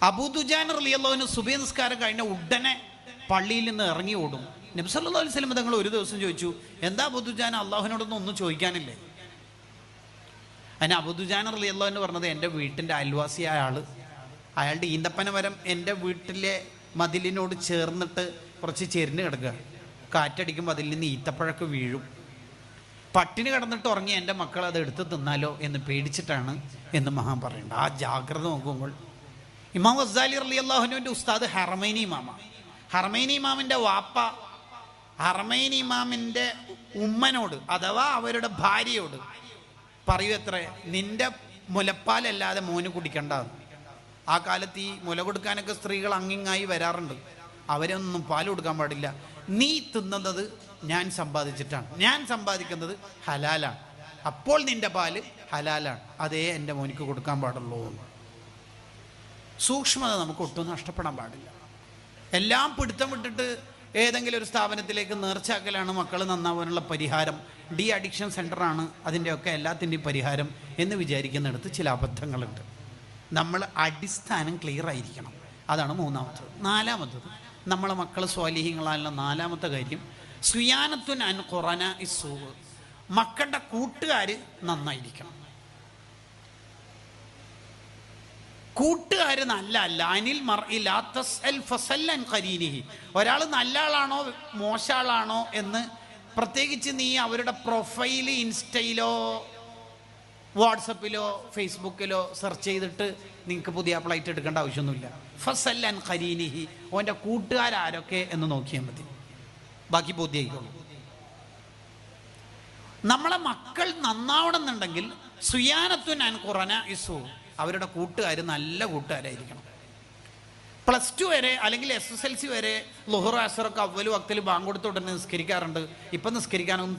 അബൂദുജാൻ റളിയല്ലാഹു അൻഹു സുബഹി നിസ്കാരം കഴിഞ്ഞ ഉടനെ പള്ളിയിൽ നിന്ന് ഇറങ്ങി ഓടും. നബി സല്ലല്ലാഹു അലൈഹി വസല്ലം തങ്ങൾ ഒരു ദിവസം ചോദിച്ചു, എന്താ അബൂദുജാൻ, അള്ളാഹുവിനോടൊന്നും ഒന്നും ചോദിക്കാനില്ലേ? അതിന് അബൂദുജാൻ റളിയല്ലാഹു അൻഹു പറഞ്ഞത്, എൻ്റെ വീട്ടിൻ്റെ അയൽവാസിയായ ആൾ, അയാളുടെ ഈന്തപ്പന മരം എൻ്റെ വീട്ടിലെ മതിലിനോട് ചേർന്നിട്ട് കുറച്ച് ചെരിഞ്ഞ് കിടക്കുക, കാറ്റടിക്കുമ്പോൾ അതിൽ നിന്ന് ഈത്തപ്പഴക്ക് വീഴും, പട്ടിണി കിടന്നിട്ട് ഉറങ്ങി എൻ്റെ മക്കൾ അത് എടുത്ത് തിന്നാലോ എന്ന് പേടിച്ചിട്ടാണ് എന്ന് മഹാൻ പറയുന്നുണ്ട്. ആ ജാഗ്രത നോക്കുമ്പോൾ ഇമാം ഗസാലി റളിയല്ലാഹു അൻഹുവിൻ്റെ ഉസ്താദ് ഹറമൈനി ഇമാമ. ഹറമൈനി ഇമാമിൻ്റെ വാപ്പ ഹറമൈനി ഇമാമിൻ്റെ ഉമ്മനോട് അഥവാ അവരുടെ ഭാര്യയോട് പറയൂ എത്ര, നിന്റെ മുലപ്പാലല്ലാതെ മോന് കുടിക്കണ്ടെന്ന്. ആ കാലത്ത് ഈ മുല കൊടുക്കാനൊക്കെ സ്ത്രീകൾ അങ്ങിങ്ങായി വരാറുണ്ട്. അവരൊന്നും പാൽ കൊടുക്കാൻ പാടില്ല. നീ തിന്നുന്നത് ഞാൻ സമ്പാദിച്ചിട്ടാണ്, ഞാൻ സമ്പാദിക്കുന്നത് ഹലാലാണ്, അപ്പോൾ നിന്റെ പാല് ഹലാലാണ്, അതേ എൻ്റെ മോനിക്ക് കൊടുക്കാൻ പാടുള്ളൂ. സൂക്ഷ്മത നമുക്ക് ഒട്ടും നഷ്ടപ്പെടാൻ പാടില്ല. എല്ലാം പിടുത്തം വിട്ടിട്ട് ഏതെങ്കിലും ഒരു സ്ഥാപനത്തിലേക്ക് നേർച്ചാക്കലാണ് മക്കൾ നന്നാവാനുള്ള പരിഹാരം, ഡി അഡിക്ഷൻ സെൻ്ററാണ് അതിൻ്റെയൊക്കെ എല്ലാത്തിൻ്റെയും പരിഹാരം എന്ന് വിചാരിക്കുന്നിടത്ത് ചില അബദ്ധങ്ങളുണ്ട്. നമ്മൾ അടിസ്ഥാനം ക്ലിയർ ആയിരിക്കണം. അതാണ് മൂന്നാമത്തത്. നാലാമത്തത്, നമ്മളെ മക്കൾ സ്വാലിഹീങ്ങളായുള്ള നാലാമത്തെ കാര്യം സുയാനത്തുൻ അൻ ഖുറന ഇസ്സൂ, മക്കളുടെ കൂട്ടുകാർ നന്നായിരിക്കണം. കൂട്ടുകാർ നല്ല അല്ല, അനിൽ മർഇ ലാ തസ്അൽ ഫസൽ അൻ ഖരീനിഹി, ഒരാൾ നല്ല ആളാണോ മോശ ആളാണോ എന്ന് പ്രത്യേകിച്ച് നീ അവരുടെ പ്രൊഫൈൽ ഇൻസ്റ്റയിലോ വാട്സപ്പിലോ ഫേസ്ബുക്കിലോ സെർച്ച് ചെയ്തിട്ട് നിങ്ങൾക്ക് പുതിയ ഫ്ലൈറ്റ് എടുക്കേണ്ട ആവശ്യമൊന്നുമില്ല. ഫസൽ അൻ ഖരീനിഹി, ഓൻ്റെ കൂട്ടുകാരൊക്കെ എന്ന് നോക്കിയാൽ മതി, ബാക്കി ബോധ്യമായിക്കോളൂ. നമ്മളെ മക്കൾ നന്നാവണമെന്നുണ്ടെങ്കിൽ സുയാനത്തുൻ അൻ ഖുറന ഇസ്സൂ, അവരുടെ കൂട്ടുകാർ നല്ല കൂട്ടുകാരായിരിക്കണം. +2 വരെ അല്ലെങ്കിൽ SSLC വരെ ളുഹുർ അസ്റൊക്കെ അവ്വൽ വക്തിൽ ബാങ്ക് കൊടുത്ത ഉടനെ നിസ്കരിക്കാറുണ്ട്. ഇപ്പം നിസ്കരിക്കാനൊന്നും